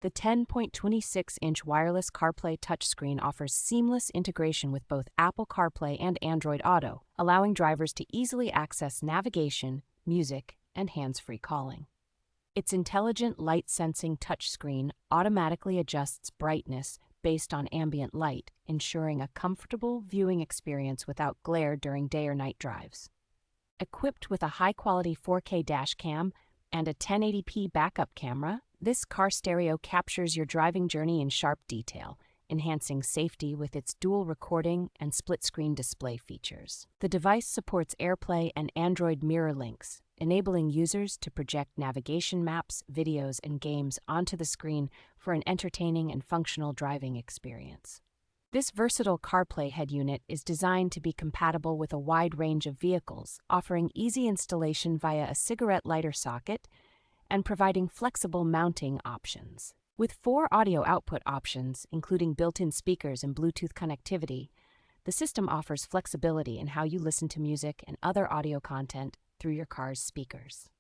The 10.26-inch wireless CarPlay touchscreen offers seamless integration with both Apple CarPlay and Android Auto, allowing drivers to easily access navigation, music, and hands-free calling. Its intelligent light-sensing touchscreen automatically adjusts brightness based on ambient light, ensuring a comfortable viewing experience without glare during day or night drives. Equipped with a high-quality 4K dashcam and a 1080p backup camera, this car stereo captures your driving journey in sharp detail, enhancing safety with its dual recording and split-screen display features. The device supports AirPlay and Android mirror links, enabling users to project navigation maps, videos, and games onto the screen for an entertaining and functional driving experience. This versatile CarPlay head unit is designed to be compatible with a wide range of vehicles, offering easy installation via a cigarette lighter socket and providing flexible mounting options. With 4 audio output options, including built-in speakers and Bluetooth connectivity, the system offers flexibility in how you listen to music and other audio content through your car's speakers.